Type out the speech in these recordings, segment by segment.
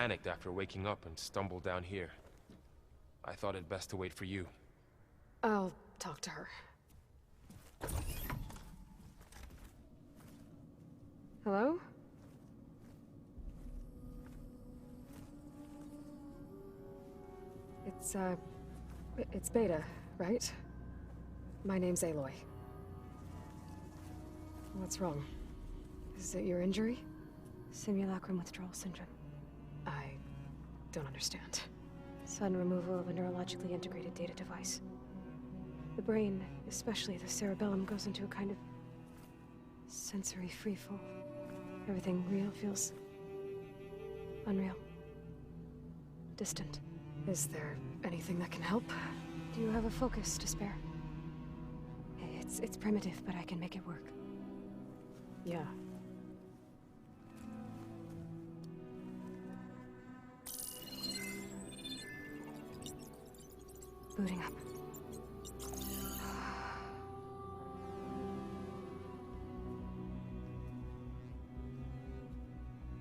panicked after waking up and stumbled down here. I thought it best to wait for you. I'll talk to her. Hello? It's Beta, right? My name's Aloy. What's wrong? Is it your injury? Simulacrum withdrawal syndrome. I don't understand. Sudden removal of a neurologically integrated data device. The brain, especially the cerebellum, goes into a kind of sensory freefall. Everything real feels unreal. Distant. Is there anything that can help? Do you have a focus to spare? It's primitive, but I can make it work. Yeah. Booting up.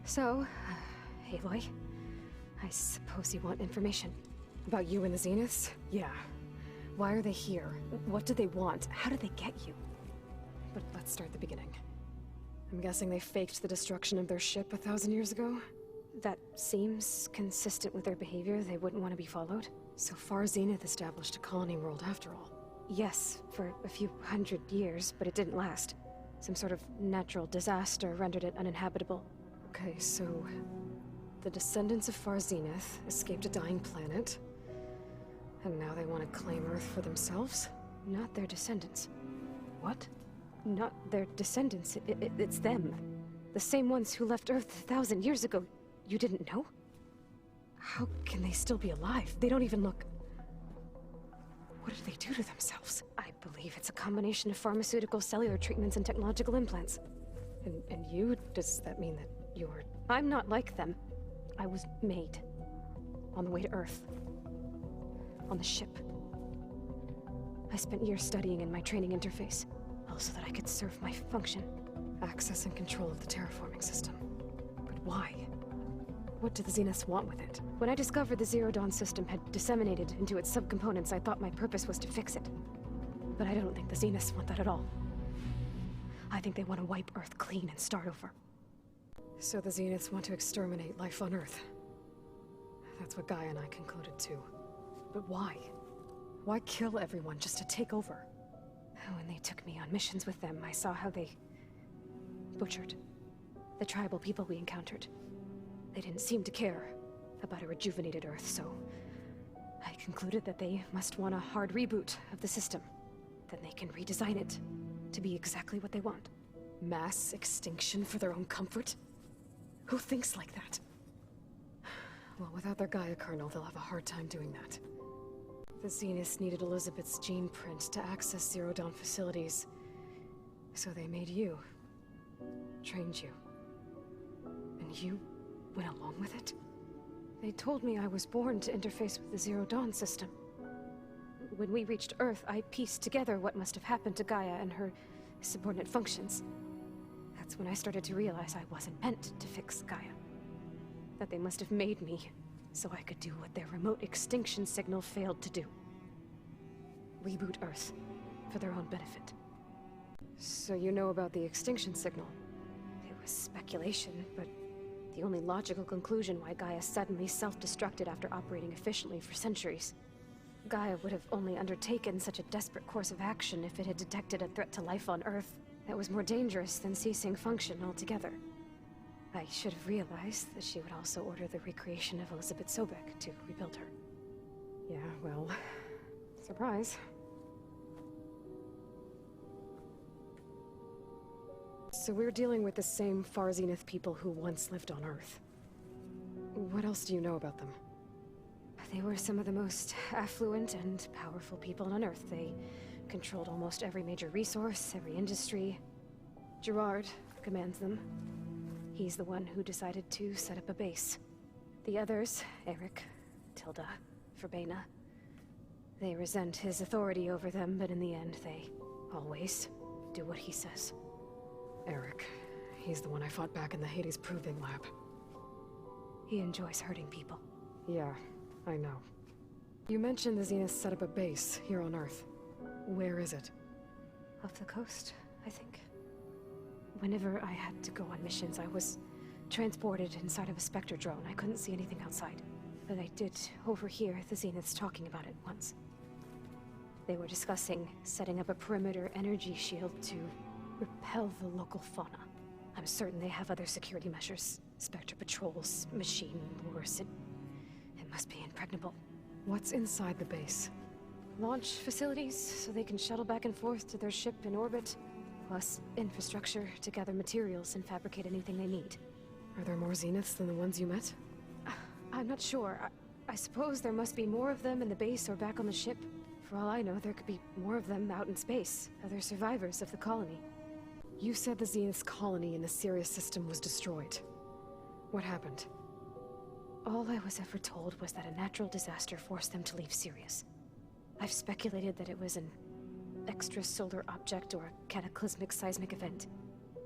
So, Aloy, I suppose you want information. About you and the Zeniths? Yeah. Why are they here? What do they want? How did they get you? But let's start at the beginning. I'm guessing they faked the destruction of their ship 1,000 years ago? That seems consistent with their behavior. They wouldn't want to be followed. So far, Zenith established a colony world after all. Yes, for a few hundred years, but it didn't last. Some sort of natural disaster rendered it uninhabitable. Okay, so the descendants of Far Zenith escaped a dying planet, and now they want to claim Earth for themselves? Not their descendants. What? Not their descendants. It's them. The same ones who left Earth 1,000 years ago. You didn't know? How can they still be alive? They don't even look... What did they do to themselves? I believe it's a combination of pharmaceutical, cellular treatments, and technological implants. And you? Does that mean that you're... I'm not like them. I was made. On the way to Earth. On the ship. I spent years studying in my training interface, all so that I could serve my function. Access and control of the terraforming system. But why? What do the Zeniths want with it? When I discovered the Zero Dawn system had disseminated into its subcomponents, I thought my purpose was to fix it. But I don't think the Zeniths want that at all. I think they want to wipe Earth clean and start over. So the Zeniths want to exterminate life on Earth. That's what Gaia and I concluded too. But why? Why kill everyone just to take over? When they took me on missions with them, I saw how they butchered the tribal people we encountered. They didn't seem to care about a rejuvenated Earth, so I concluded that they must want a hard reboot of the system. Then they can redesign it to be exactly what they want. Mass extinction for their own comfort? Who thinks like that? Well, without their Gaia kernel, they'll have a hard time doing that. The Zeniths needed Elizabeth's gene print to access Zero Dawn facilities. So they made you. Trained you. And you went along with it? They told me I was born to interface with the Zero Dawn system. When we reached Earth, I pieced together what must have happened to Gaia and her subordinate functions. That's when I started to realize I wasn't meant to fix Gaia. That they must have made me so I could do what their remote extinction signal failed to do. Reboot Earth for their own benefit. So you know about the extinction signal? It was speculation, but the only logical conclusion why Gaia suddenly self-destructed after operating efficiently for centuries. Gaia would have only undertaken such a desperate course of action if it had detected a threat to life on Earth that was more dangerous than ceasing function altogether. I should have realized that she would also order the recreation of Elizabeth Sobek to rebuild her. Yeah, well, surprise. So we're dealing with the same Far Zenith people who once lived on Earth. What else do you know about them? They were some of the most affluent and powerful people on Earth. They controlled almost every major resource, every industry. Gerard commands them. He's the one who decided to set up a base. The others, Eric, Tilda, Verbena, they resent his authority over them, but in the end, they always do what he says. Eric. He's the one I fought back in the Hades Proving Lab. He enjoys hurting people. Yeah, I know. You mentioned the Zenith set up a base here on Earth. Where is it? Off the coast, I think. Whenever I had to go on missions, I was transported inside of a Spectre drone. I couldn't see anything outside. But I did overhear the Zeniths talking about it once. They were discussing setting up a perimeter energy shield to repel the local fauna. I'm certain they have other security measures. Spectre patrols, machine lures. It must be impregnable. What's inside the base? Launch facilities, so they can shuttle back and forth to their ship in orbit. Plus, infrastructure to gather materials and fabricate anything they need. Are there more Zeniths than the ones you met? I'm not sure. I suppose there must be more of them in the base or back on the ship. For all I know, there could be more of them out in space, other survivors of the colony. You said the Zenith's colony in the Sirius system was destroyed. What happened? All I was ever told was that a natural disaster forced them to leave Sirius. I've speculated that it was an extrasolar object or a cataclysmic seismic event.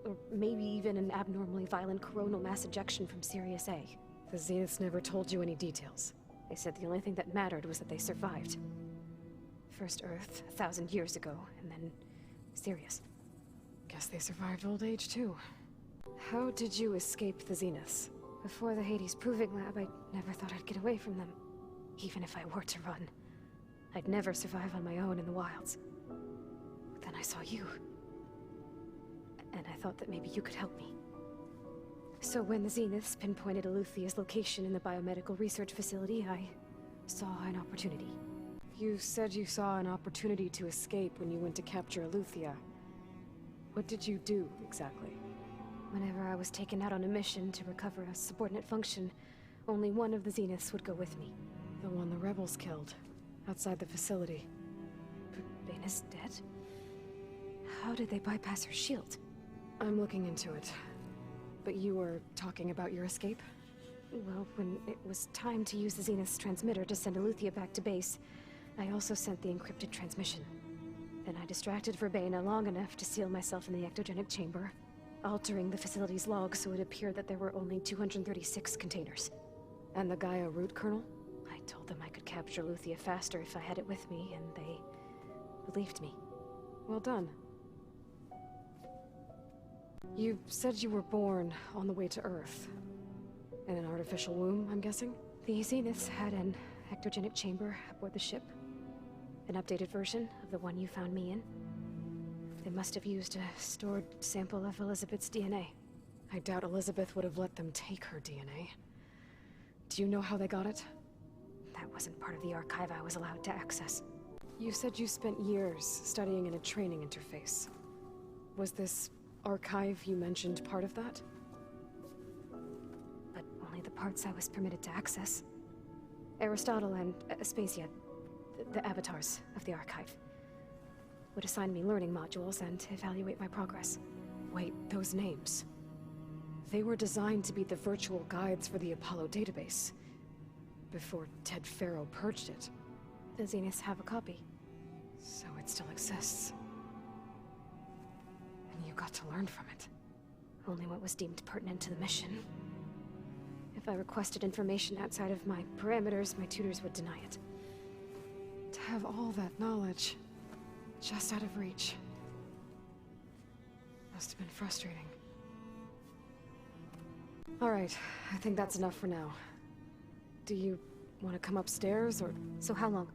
Or maybe even an abnormally violent coronal mass ejection from Sirius A. The Zeniths never told you any details. They said the only thing that mattered was that they survived. First Earth, 1,000 years ago, and then Sirius. Guess they survived old age, too. How did you escape the Zeniths? Before the Hades Proving Lab, I never thought I'd get away from them. Even if I were to run. I'd never survive on my own in the wilds. But then I saw you. And I thought that maybe you could help me. So when the Zeniths pinpointed Eluthia's location in the biomedical research facility, I saw an opportunity. You said you saw an opportunity to escape when you went to capture Eluthia. What did you do, exactly? Whenever I was taken out on a mission to recover a subordinate function, only one of the Zeniths would go with me. The one the rebels killed, outside the facility. Baina's dead? How did they bypass her shield? I'm looking into it. But you were talking about your escape? Well, when it was time to use the Zenith's transmitter to send Eluthia back to base, I also sent the encrypted transmission. Then I distracted Verbena long enough to seal myself in the ectogenic chamber, altering the facility's log so it appeared that there were only 236 containers. And the Gaia root kernel? I told them I could capture Eluthia faster if I had it with me, and they believed me. Well done. You said you were born on the way to Earth. In an artificial womb, I'm guessing? The Zeniths had an ectogenic chamber aboard the ship. An updated version of the one you found me in. They must have used a stored sample of Elizabeth's DNA. I doubt Elizabeth would have let them take her DNA. Do you know how they got it? That wasn't part of the archive I was allowed to access. You said you spent years studying in a training interface. Was this archive you mentioned part of that? But only the parts I was permitted to access. Aristotle and Aspasia, the avatars of the archive, would assign me learning modules and evaluate my progress. Wait, those names. They were designed to be the virtual guides for the Apollo database. Before Ted Faro purged it. The Zeniths have a copy. So it still exists. And you got to learn from it. Only what was deemed pertinent to the mission. If I requested information outside of my parameters, my tutors would deny it. To have all that knowledge, just out of reach. Must have been frustrating. Alright, I think that's enough for now. Do you want to come upstairs, or...? So how long?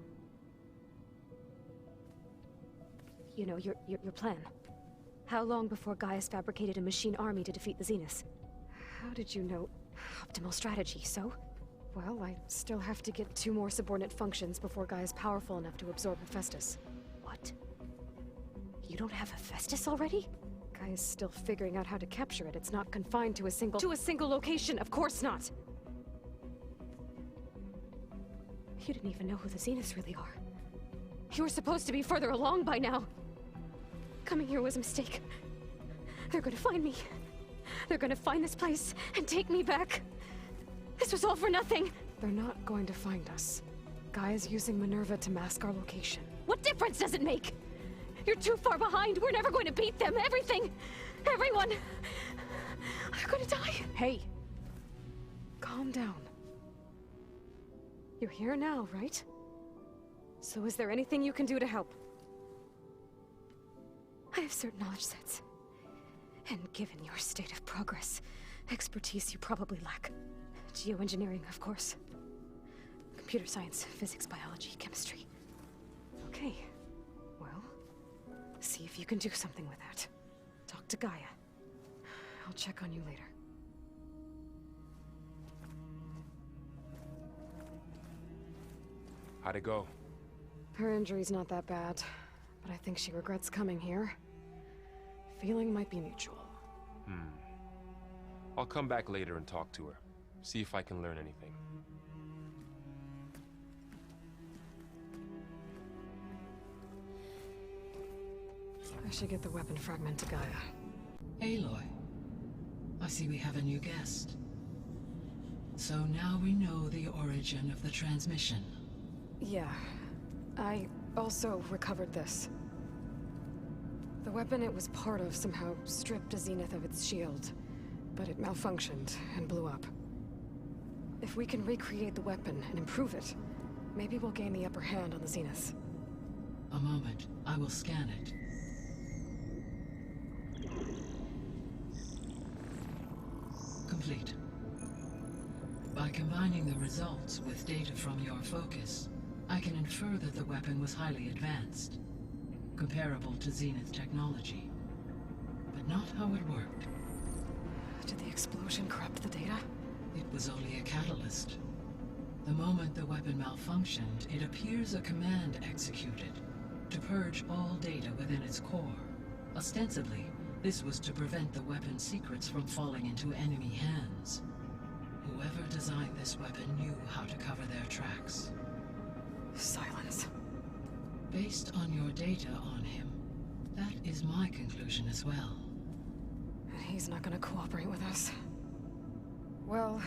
You know, your plan. How long before Gaius fabricated a machine army to defeat the Zeniths? How did you know? Optimal strategy, so? Well, I still have to get 2 more subordinate functions before Gaia's powerful enough to absorb Hephaestus. What? You don't have Hephaestus already? Gaia's still figuring out how to capture it. It's not confined to a single... To a single location! Of course not! You didn't even know who the Zeniths really are. You were supposed to be further along by now! Coming here was a mistake. They're gonna find me. They're gonna find this place and take me back. This was all for nothing! They're not going to find us. Gaia's using Minerva to mask our location. What difference does it make? You're too far behind. We're never going to beat them. Everything, everyone, are gonna die. Hey, calm down. You're here now, right? So is there anything you can do to help? I have certain knowledge sets. And given your state of progress, expertise you probably lack. Geoengineering, of course. Computer science, physics, biology, chemistry. Okay. Well, see if you can do something with that. Talk to Gaia. I'll check on you later. How'd it go? Her injury's not that bad, but I think she regrets coming here. Feeling might be mutual. I'll come back later and talk to her. See if I can learn anything. I should get the weapon fragment to Gaia. Aloy, I see we have a new guest. So now we know the origin of the transmission. Yeah. I also recovered this. The weapon it was part of somehow stripped a Zenith of its shield, but it malfunctioned and blew up. If we can recreate the weapon and improve it, maybe we'll gain the upper hand on the Zeniths. A moment, I will scan it. Complete. By combining the results with data from your focus, I can infer that the weapon was highly advanced, comparable to Zenith technology, but not how it worked. Did the explosion corrupt the data? It was only a catalyst. The moment the weapon malfunctioned, it appears a command executed to purge all data within its core. Ostensibly, this was to prevent the weapon's secrets from falling into enemy hands. Whoever designed this weapon knew how to cover their tracks. Silence. Based on your data on him, that is my conclusion as well. And he's not gonna cooperate with us. Well,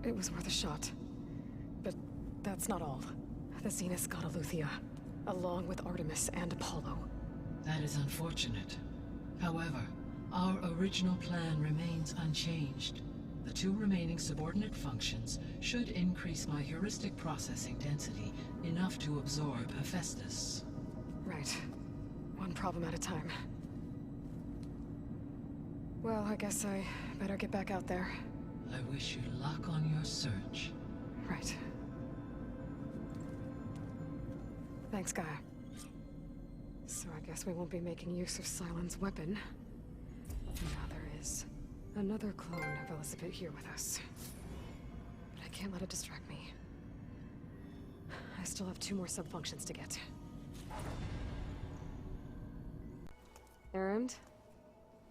it was worth a shot. But that's not all. The Zeniths got Aletheia, along with Artemis and Apollo. That is unfortunate. However, our original plan remains unchanged. The two remaining subordinate functions should increase my heuristic processing density enough to absorb Hephaestus. Right. One problem at a time. Well, I guess I better get back out there. I wish you luck on your search. Right. Thanks, Gaia. So I guess we won't be making use of Sylens' weapon. Now there is another clone of Elizabeth here with us. But I can't let it distract me. I still have 2 more sub-functions to get. Erend?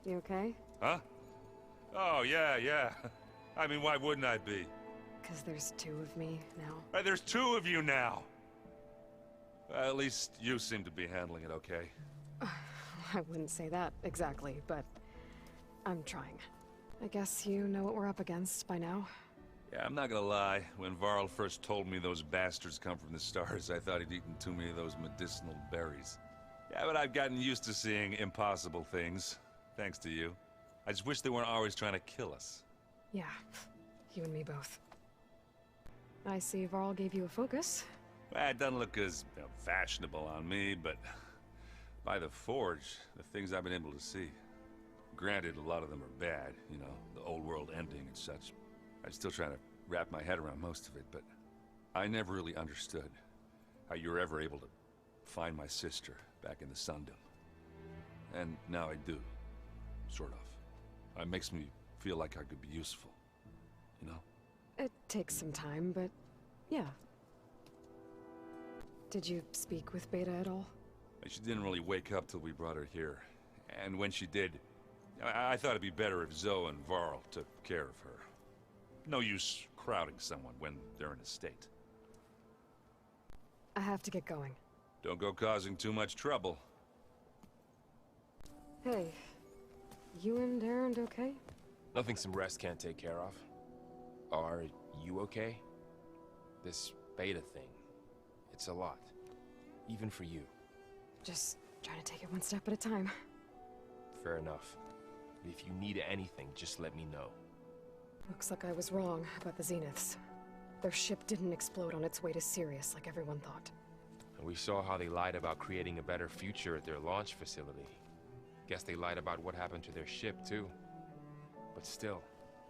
You okay? Huh? Oh, yeah. I mean, why wouldn't I be? 'Cause there's 2 of me now. There's 2 of you now! At least you seem to be handling it okay. I wouldn't say that exactly, but I'm trying. I guess you know what we're up against by now. Yeah, I'm not gonna lie. When Varl first told me those bastards come from the stars, I thought he'd eaten too many of those medicinal berries. Yeah, but I've gotten used to seeing impossible things, thanks to you. I just wish they weren't always trying to kill us. Yeah, you and me both. I see Varl gave you a focus. Well, it doesn't look as fashionable on me, but by the Forge, the things I've been able to see. Granted, a lot of them are bad, you know, the old world ending and such. I'm still trying to wrap my head around most of it, but I never really understood how you were ever able to find my sister back in the Sundom. And now I do, sort of. It makes me feel like I could be useful, you know? It takes some time, but yeah. Did you speak with Beta at all? She didn't really wake up till we brought her here. And when she did, I thought it'd be better if Zoe and Varl took care of her. No use crowding someone when they're in a state. I have to get going. Don't go causing too much trouble. Hey, you and Erend okay? Nothing some rest can't take care of. Are you okay? This beta thing, it's a lot. Even for you. Just trying to take it one step at a time. Fair enough. But if you need anything, just let me know. Looks like I was wrong about the Zeniths. Their ship didn't explode on its way to Sirius like everyone thought. And we saw how they lied about creating a better future at their launch facility. Guess they lied about what happened to their ship, too. But still,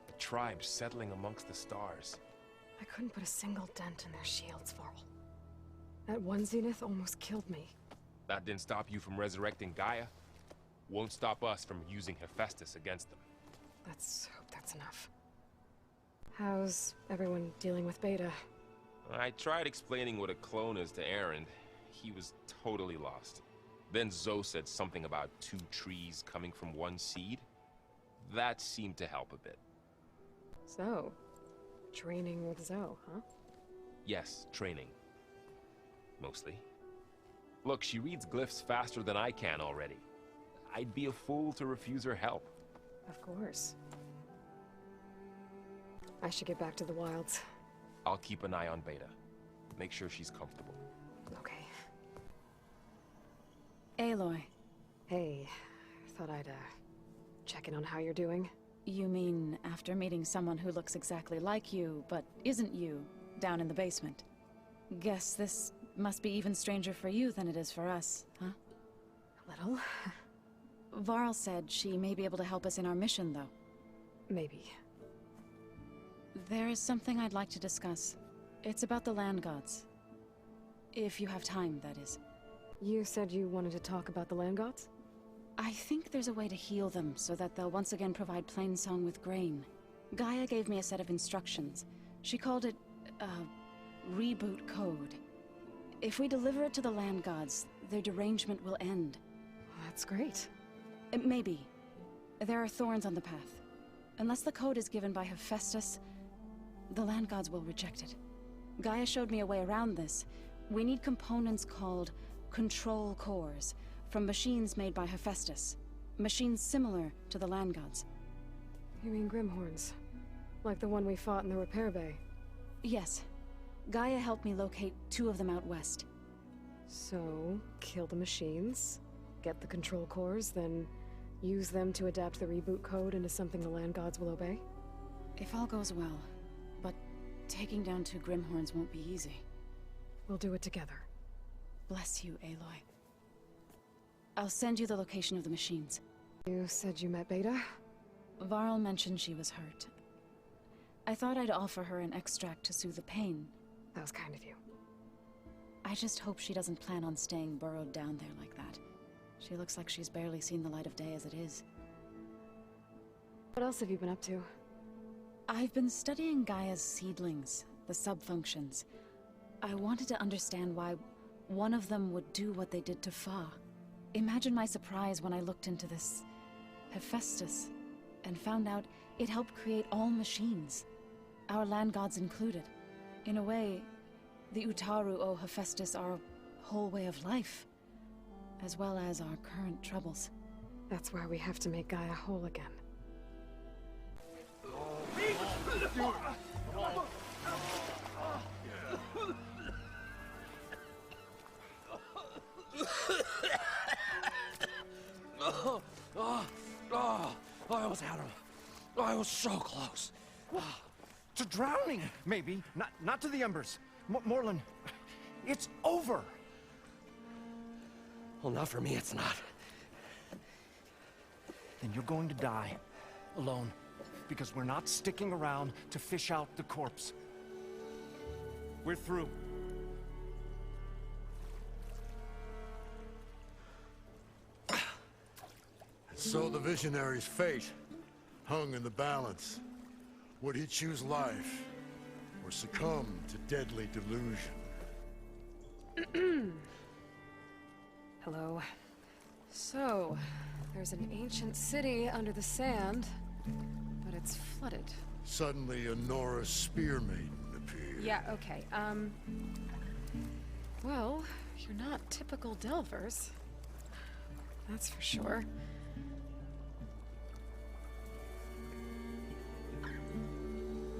the tribe settling amongst the stars. I couldn't put a single dent in their shields, Varl. That one Zenith almost killed me. That didn't stop you from resurrecting Gaia. Won't stop us from using Hephaestus against them. Let's hope that's enough. How's everyone dealing with Beta? I tried explaining what a clone is to Aaron. He was totally lost. Then Zoe said something about 2 trees coming from 1 seed. That seemed to help a bit. So, training with Zoe, huh? Yes, training. Mostly. Look, she reads glyphs faster than I can already. I'd be a fool to refuse her help. Of course. I should get back to the wilds. I'll keep an eye on Beta. Make sure she's comfortable. Okay. Aloy, Hey, thought I'd, check in on how you're doing. you mean after meeting someone who looks exactly like you, but isn't you, down in the basement? Guess this must be even stranger for you than it is for us, huh? A little. Varl said she may be able to help us in our mission, though. Maybe. There is something I'd like to discuss. It's about the land gods. If you have time, that is. You said you wanted to talk about the land gods? I think there's a way to heal them so that they'll once again provide Plainsong with grain. Gaia gave me a set of instructions. She called it, reboot code. If we deliver it to the land gods, their derangement will end. That's great. Maybe. There are thorns on the path. Unless the code is given by Hephaestus, the land gods will reject it. Gaia showed me a way around this. We need components called control cores from machines made by Hephaestus. Machines similar to the land gods. You mean Grimhorns? Like the one we fought in the repair bay? Yes. Gaia helped me locate 2 of them out west. So, kill the machines, get the control cores, then use them to adapt the reboot code into something the land gods will obey? If all goes well. But taking down 2 Grimhorns won't be easy. We'll do it together. Bless you, Aloy. I'll send you the location of the machines. You said you met Beta? Varl mentioned she was hurt. I thought I'd offer her an extract to soothe the pain. That was kind of you. I just hope she doesn't plan on staying burrowed down there like that. She looks like she's barely seen the light of day as it is. What else have you been up to? I've been studying Gaia's seedlings, the subfunctions. I wanted to understand why one of them would do what they did to Fa. Imagine my surprise when I looked into this Hephaestus and found out it helped create all machines, our land gods included. In a way, the Utaru owe Hephaestus our whole way of life, as well as our current troubles. That's why we have to make Gaia whole again. I almost had him. I was so close. To drowning, maybe. Not to the embers. Morlun, it's over. Well, not for me, it's not. Then you're going to die. Alone. Because we're not sticking around to fish out the corpse. We're through. So the visionary's fate hung in the balance. Would he choose life, or succumb to deadly delusion? Hello. So, there's an ancient city under the sand, but it's flooded. Suddenly, a Nora spear maiden appeared. Yeah, okay, well, you're not typical Delvers. That's for sure.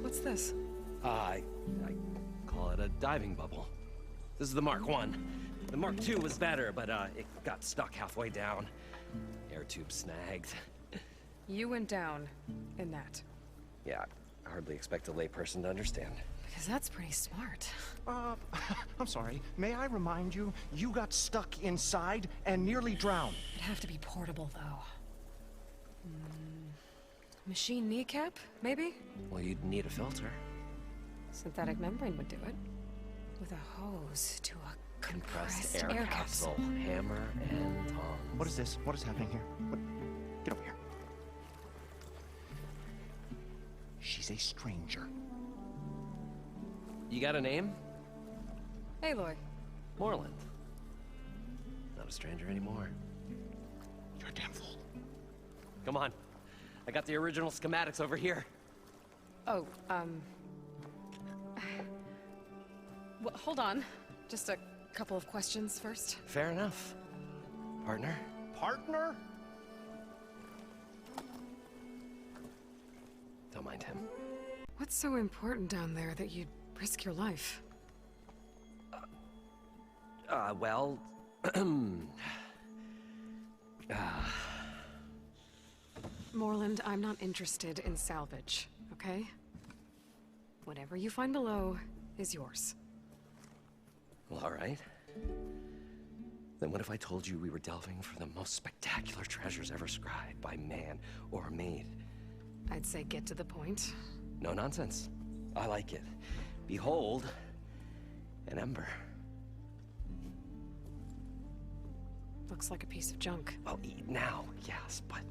What's this? I call it a diving bubble. This is the Mark I. The Mark II was better, but it got stuck halfway down. Air tube snagged. You went down in that. Yeah, hardly expect a layperson to understand. Because that's pretty smart. I'm sorry. May I remind you, you got stuck inside and nearly drowned. It'd have to be portable, though. Machine kneecap, maybe? Well, you'd need a filter. Synthetic membrane would do it. With a hose to a compressed air capsule. Hammer and tongs. What is this? What is happening here? What? Get over here. She's a stranger. You got a name? Aloy. Moreland. Not a stranger anymore. You're a damn fool. Come on. I got the original schematics over here. Oh, well, hold on. Just a couple of questions first. Fair enough. Partner? Partner? Don't mind him. What's so important down there that you'd risk your life? Well... Moreland, I'm not interested in salvage, okay? Whatever you find below is yours. Well, all right. Then what if I told you we were delving for the most spectacular treasures ever scribed by man or maid? I'd say get to the point. No nonsense. I like it. Behold, an ember. Looks like a piece of junk. Well, now, yes, but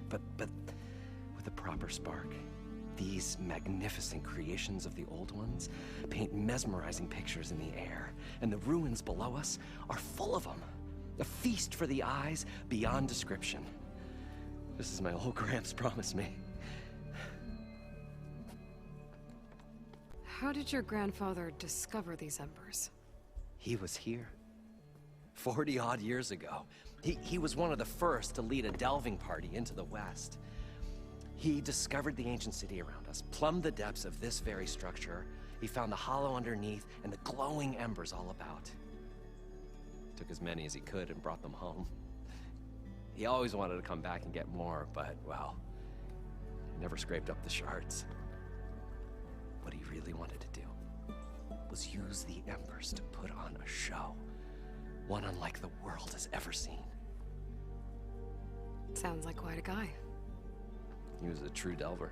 with a proper spark. These magnificent creations of the old ones paint mesmerizing pictures in the air, and the ruins below us are full of them. A feast for the eyes beyond description. This is my old Gramps promised me. How did your grandfather discover these embers? He was here. 40-odd years ago. He was one of the first to lead a delving party into the West. He discovered the ancient city around us, plumbed the depths of this very structure. He found the hollow underneath and the glowing embers all about. Took as many as he could and brought them home. He always wanted to come back and get more, but, well, he never scraped up the shards. What he really wanted to do was use the embers to put on a show. One unlike the world has ever seen. Sounds like quite a guy. He was a true delver,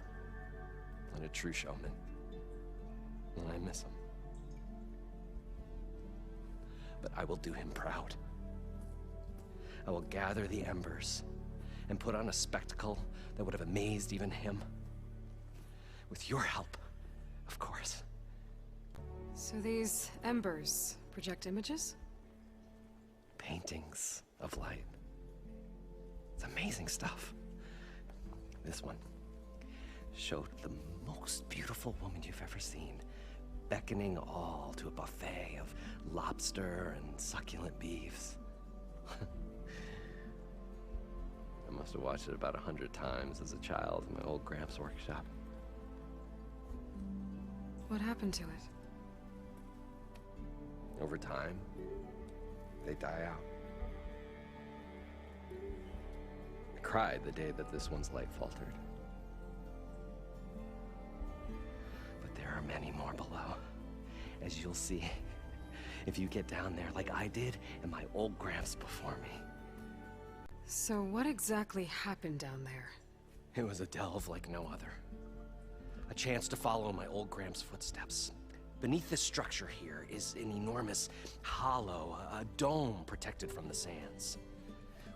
and a true showman. And I miss him. But I will do him proud. I will gather the embers and put on a spectacle that would have amazed even him. With your help, of course. So these embers project images? Paintings of light. It's amazing stuff. This one showed the most beautiful woman you've ever seen, beckoning all to a buffet of lobster and succulent beefs. I must have watched it about 100 times as a child in my old Gramps' workshop. What happened to it? Over time, they die out. I cried the day that this one's light faltered. But there are many more below, as you'll see if you get down there like I did and my old Gramps before me. So what exactly happened down there? It was a delve like no other. A chance to follow my old Gramps' footsteps. Beneath this structure here is an enormous hollow, a dome protected from the sands.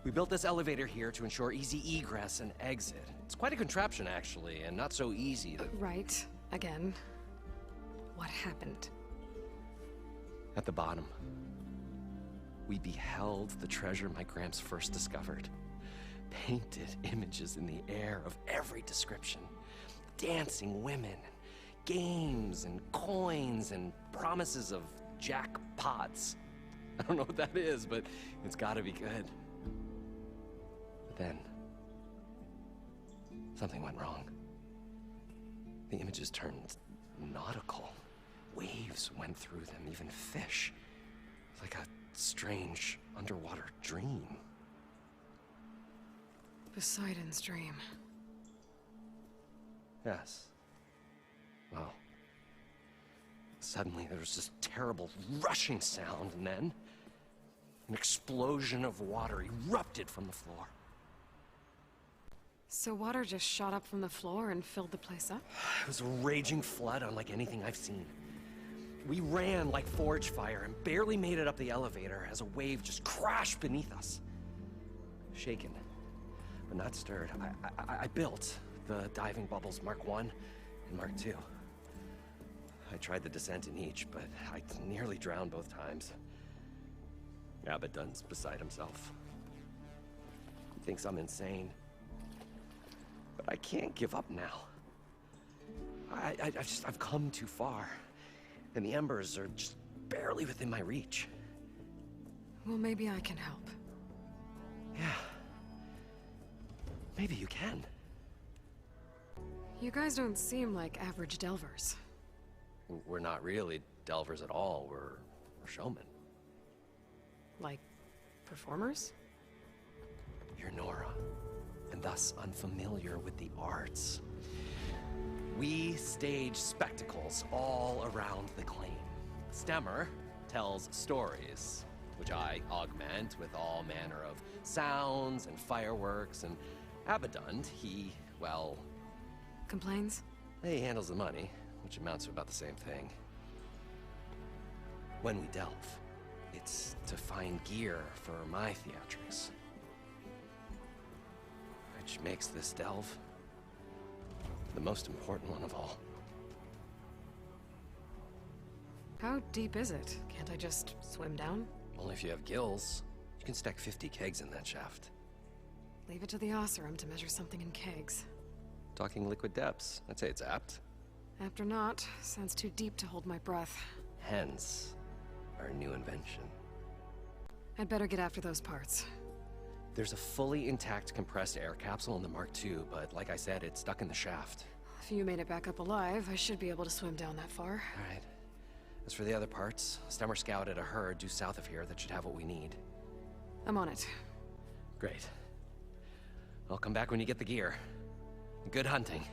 We built this elevator here to ensure easy egress and exit. It's quite a contraption, actually, and not so easy to... Right. Again. What happened? At the bottom, we beheld the treasure my Gramps first discovered. Painted images in the air of every description. Dancing women, games and coins and promises of jackpots. I don't know what that is, but it's gotta be good. But then, something went wrong. The images turned nautical. Waves went through them, even fish. Like a strange underwater dream. Poseidon's dream. Yes. Well, suddenly there was this terrible rushing sound, and then an explosion of water erupted from the floor. So water just shot up from the floor and filled the place up? It was a raging flood unlike anything I've seen. We ran like forge fire and barely made it up the elevator as a wave just crashed beneath us. Shaken, but not stirred, I built the diving bubbles Mark I and Mark II. I tried the descent in each, but I nearly drowned both times. Abaddon's beside himself. He thinks I'm insane. But I can't give up now. I've come too far. And the embers are just barely within my reach. Well, maybe I can help. Yeah. Maybe you can. You guys don't seem like average delvers. We're not really delvers at all. We're showmen. Like, performers? You're Nora, and thus unfamiliar with the arts. We stage spectacles all around the claim. Stemmer tells stories, which I augment with all manner of sounds and fireworks, and Abaddon, he, well... Complains? He handles the money, which amounts to about the same thing. When we delve, it's to find gear for my theatrics. Which makes this delve the most important one of all. How deep is it? Can't I just swim down? Only if you have gills. You can stack 50 kegs in that shaft. Leave it to the Oseram to measure something in kegs. Talking liquid depths, I'd say it's apt. After not, sounds too deep to hold my breath. Hence, our new invention. I'd better get after those parts. There's a fully intact compressed air capsule in the Mark II, but like I said, it's stuck in the shaft. If you made it back up alive, I should be able to swim down that far. All right. As for the other parts, Stemmer scouted a herd due south of here that should have what we need. I'm on it. Great. I'll come back when you get the gear. Good hunting.